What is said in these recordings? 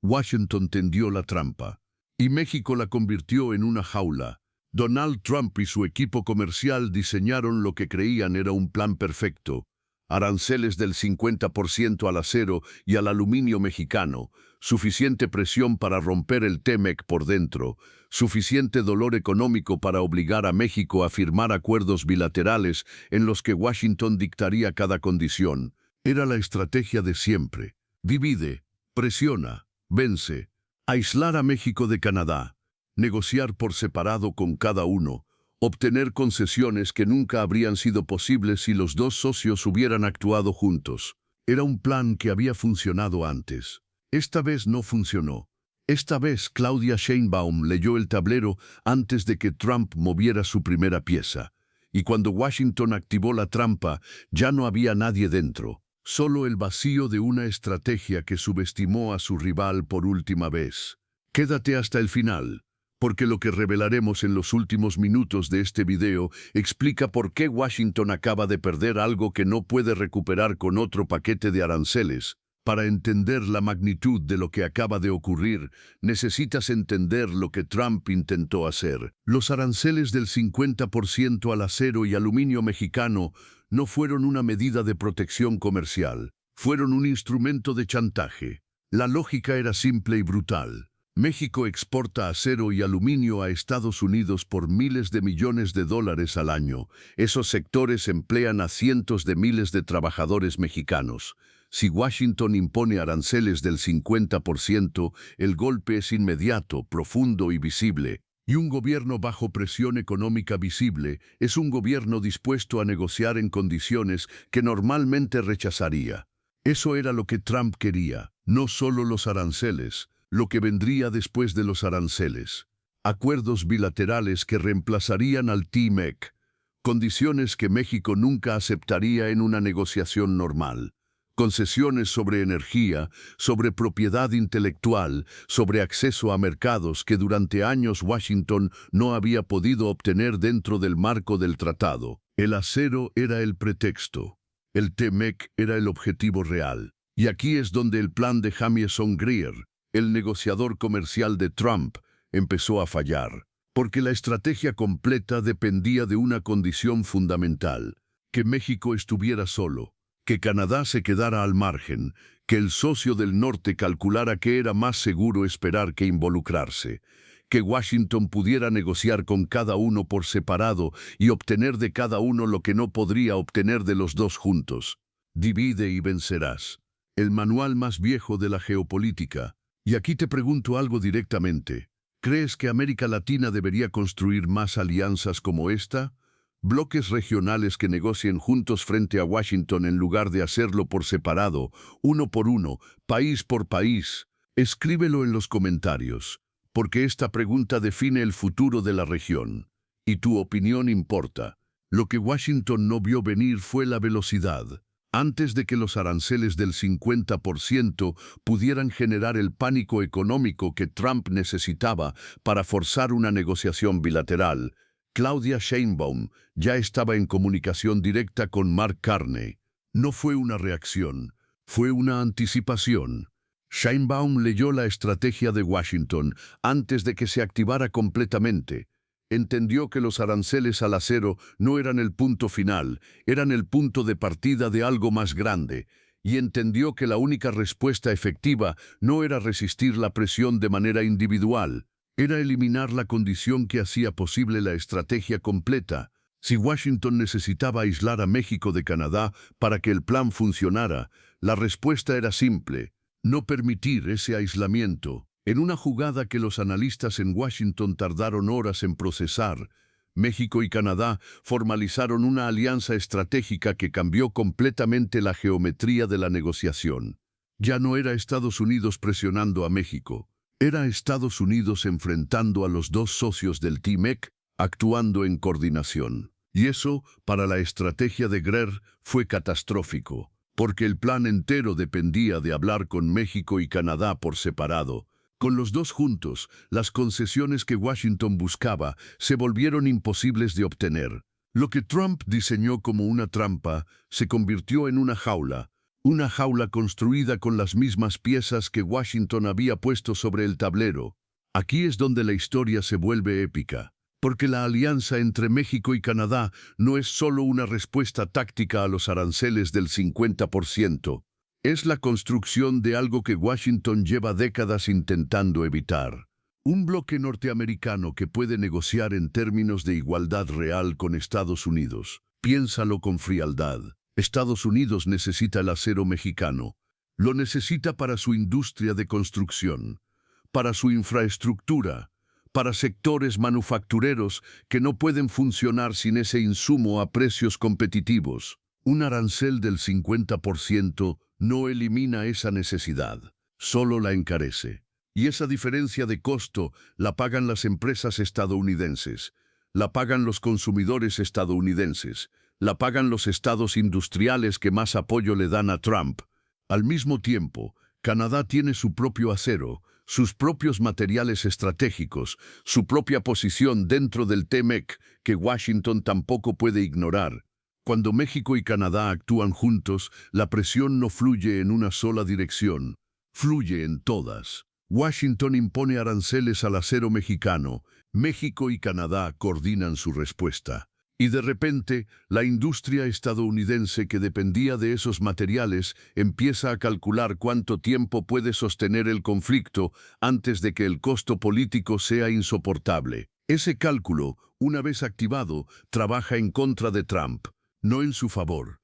Washington tendió la trampa y México la convirtió en una jaula. Donald Trump y su equipo comercial diseñaron lo que creían era un plan perfecto. Aranceles del 50% al acero y al aluminio mexicano, suficiente presión para romper el TEMEC por dentro, suficiente dolor económico para obligar a México a firmar acuerdos bilaterales en los que Washington dictaría cada condición. Era la estrategia de siempre. Divide, presiona, vence, aislar a México de Canadá, negociar por separado con cada uno, obtener concesiones que nunca habrían sido posibles si los dos socios hubieran actuado juntos. Era un plan que había funcionado antes. Esta vez no funcionó. Esta vez Claudia Sheinbaum leyó el tablero antes de que Trump moviera su primera pieza. Y cuando Washington activó la trampa, ya no había nadie dentro. Solo el vacío de una estrategia que subestimó a su rival por última vez. Quédate hasta el final, porque lo que revelaremos en los últimos minutos de este video explica por qué Washington acaba de perder algo que no puede recuperar con otro paquete de aranceles. Para entender la magnitud de lo que acaba de ocurrir, necesitas entender lo que Trump intentó hacer. Los aranceles del 50% al acero y aluminio mexicano no fueron una medida de protección comercial, fueron un instrumento de chantaje. La lógica era simple y brutal. México exporta acero y aluminio a Estados Unidos por miles de millones de dólares al año. Esos sectores emplean a cientos de miles de trabajadores mexicanos. Si Washington impone aranceles del 50%, el golpe es inmediato, profundo y visible. Y un gobierno bajo presión económica visible es un gobierno dispuesto a negociar en condiciones que normalmente rechazaría. Eso era lo que Trump quería, no solo los aranceles, lo que vendría después de los aranceles. Acuerdos bilaterales que reemplazarían al TMEC, condiciones que México nunca aceptaría en una negociación normal. Concesiones sobre energía, sobre propiedad intelectual, sobre acceso a mercados que durante años Washington no había podido obtener dentro del marco del tratado. El acero era el pretexto. El TMEC era el objetivo real. Y aquí es donde el plan de Jamieson Greer, el negociador comercial de Trump, empezó a fallar. Porque la estrategia completa dependía de una condición fundamental: que México estuviera solo, que Canadá se quedara al margen, que el socio del norte calculara que era más seguro esperar que involucrarse, que Washington pudiera negociar con cada uno por separado y obtener de cada uno lo que no podría obtener de los dos juntos. Divide y vencerás. El manual más viejo de la geopolítica. Y aquí te pregunto algo directamente. ¿Crees que América Latina debería construir más alianzas como esta? Bloques regionales que negocien juntos frente a Washington en lugar de hacerlo por separado, uno por uno, país por país. Escríbelo en los comentarios, porque esta pregunta define el futuro de la región. Y tu opinión importa. Lo que Washington no vio venir fue la velocidad. Antes de que los aranceles del 50% pudieran generar el pánico económico que Trump necesitaba para forzar una negociación bilateral, Claudia Sheinbaum ya estaba en comunicación directa con Mark Carney. No fue una reacción, fue una anticipación. Sheinbaum leyó la estrategia de Washington antes de que se activara completamente. Entendió que los aranceles al acero no eran el punto final, eran el punto de partida de algo más grande, y entendió que la única respuesta efectiva no era resistir la presión de manera individual. Era eliminar la condición que hacía posible la estrategia completa. Si Washington necesitaba aislar a México de Canadá para que el plan funcionara, la respuesta era simple: no permitir ese aislamiento. En una jugada que los analistas en Washington tardaron horas en procesar, México y Canadá formalizaron una alianza estratégica que cambió completamente la geometría de la negociación. Ya no era Estados Unidos presionando a México. Era Estados Unidos enfrentando a los dos socios del TMEC, actuando en coordinación. Y eso, para la estrategia de Greer, fue catastrófico, porque el plan entero dependía de hablar con México y Canadá por separado. Con los dos juntos, las concesiones que Washington buscaba se volvieron imposibles de obtener. Lo que Trump diseñó como una trampa se convirtió en una jaula, Una jaula construida con las mismas piezas que Washington había puesto sobre el tablero. Aquí es donde la historia se vuelve épica, porque la alianza entre México y Canadá no es solo una respuesta táctica a los aranceles del 50%, es la construcción de algo que Washington lleva décadas intentando evitar. Un bloque norteamericano que puede negociar en términos de igualdad real con Estados Unidos. Piénsalo con frialdad. Estados Unidos necesita el acero mexicano. Lo necesita para su industria de construcción, para su infraestructura, para sectores manufactureros que no pueden funcionar sin ese insumo a precios competitivos. Un arancel del 50% no elimina esa necesidad, solo la encarece. Y esa diferencia de costo la pagan las empresas estadounidenses, la pagan los consumidores estadounidenses, la pagan los estados industriales que más apoyo le dan a Trump. Al mismo tiempo, Canadá tiene su propio acero, sus propios materiales estratégicos, su propia posición dentro del TMEC que Washington tampoco puede ignorar. Cuando México y Canadá actúan juntos, la presión no fluye en una sola dirección, fluye en todas. Washington impone aranceles al acero mexicano, México y Canadá coordinan su respuesta. Y de repente, la industria estadounidense que dependía de esos materiales empieza a calcular cuánto tiempo puede sostener el conflicto antes de que el costo político sea insoportable. Ese cálculo, una vez activado, trabaja en contra de Trump, no en su favor.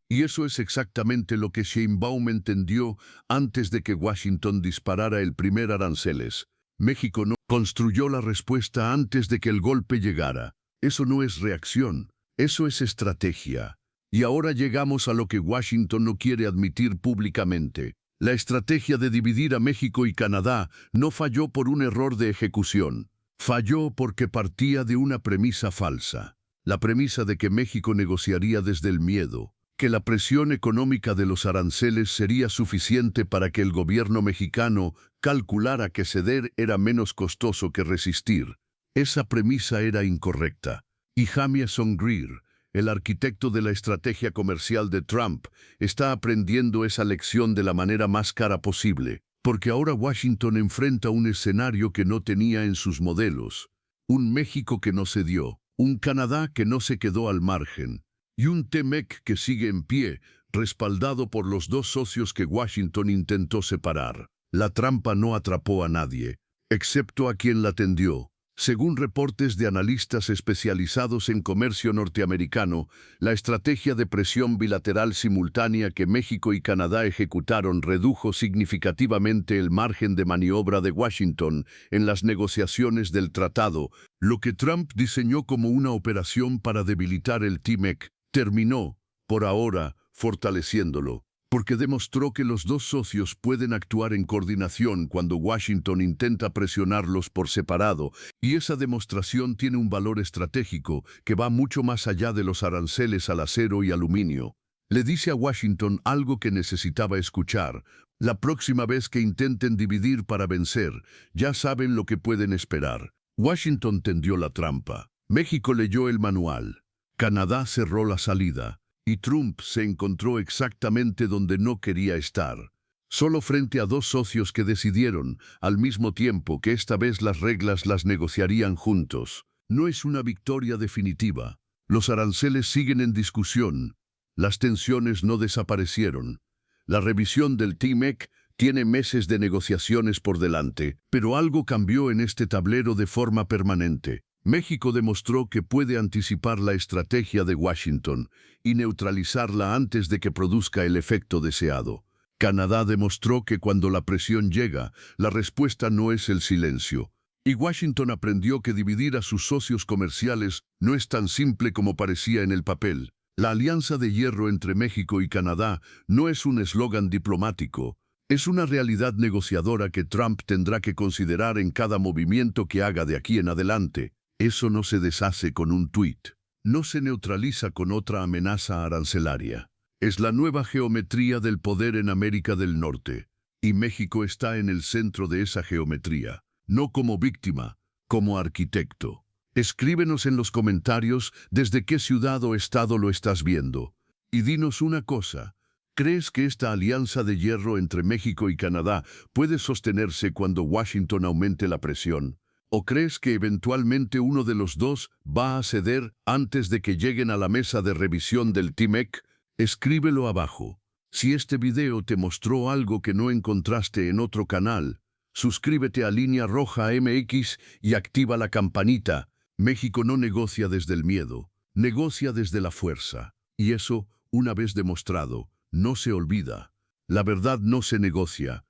Y eso es exactamente lo que Sheinbaum entendió antes de que Washington disparara el primer aranceles. México no construyó la respuesta antes de que el golpe llegara. Eso no es reacción, eso es estrategia. Y ahora llegamos a lo que Washington no quiere admitir públicamente. La estrategia de dividir a México y Canadá no falló por un error de ejecución. Falló porque partía de una premisa falsa. La premisa de que México negociaría desde el miedo, que la presión económica de los aranceles sería suficiente para que el gobierno mexicano calculara que ceder era menos costoso que resistir. Esa premisa era incorrecta. Y Jamieson Greer, el arquitecto de la estrategia comercial de Trump, está aprendiendo esa lección de la manera más cara posible, porque ahora Washington enfrenta un escenario que no tenía en sus modelos. Un México que no cedió, un Canadá que no se quedó al margen, y un TMEC que sigue en pie, respaldado por los dos socios que Washington intentó separar. La trampa no atrapó a nadie, excepto a quien la tendió. Según reportes de analistas especializados en comercio norteamericano, la estrategia de presión bilateral simultánea que México y Canadá ejecutaron redujo significativamente el margen de maniobra de Washington en las negociaciones del tratado. Lo que Trump diseñó como una operación para debilitar el TMEC terminó, por ahora, fortaleciéndolo, porque demostró que los dos socios pueden actuar en coordinación cuando Washington intenta presionarlos por separado, y esa demostración tiene un valor estratégico que va mucho más allá de los aranceles al acero y aluminio. Le dice a Washington algo que necesitaba escuchar. La próxima vez que intenten dividir para vencer, ya saben lo que pueden esperar. Washington tendió la trampa. México leyó el manual. Canadá cerró la salida. Y Trump se encontró exactamente donde no quería estar, solo frente a dos socios que decidieron, al mismo tiempo, que esta vez las reglas las negociarían juntos. No es una victoria definitiva. Los aranceles siguen en discusión. Las tensiones no desaparecieron. La revisión del TMEC tiene meses de negociaciones por delante, pero algo cambió en este tablero de forma permanente. México demostró que puede anticipar la estrategia de Washington y neutralizarla antes de que produzca el efecto deseado. Canadá demostró que cuando la presión llega, la respuesta no es el silencio. Y Washington aprendió que dividir a sus socios comerciales no es tan simple como parecía en el papel. La alianza de hierro entre México y Canadá no es un eslogan diplomático. Es una realidad negociadora que Trump tendrá que considerar en cada movimiento que haga de aquí en adelante. Eso no se deshace con un tuit, no se neutraliza con otra amenaza arancelaria. Es la nueva geometría del poder en América del Norte, y México está en el centro de esa geometría, no como víctima, como arquitecto. Escríbenos en los comentarios desde qué ciudad o estado lo estás viendo, y dinos una cosa, ¿Crees que esta alianza de hierro entre México y Canadá puede sostenerse cuando Washington aumente la presión? ¿O crees que eventualmente uno de los dos va a ceder antes de que lleguen a la mesa de revisión del TMEC? Escríbelo abajo. Si este video te mostró algo que no encontraste en otro canal, suscríbete a Línea Roja MX y activa la campanita. México no negocia desde el miedo, negocia desde la fuerza. Y eso, una vez demostrado, no se olvida. La verdad no se negocia,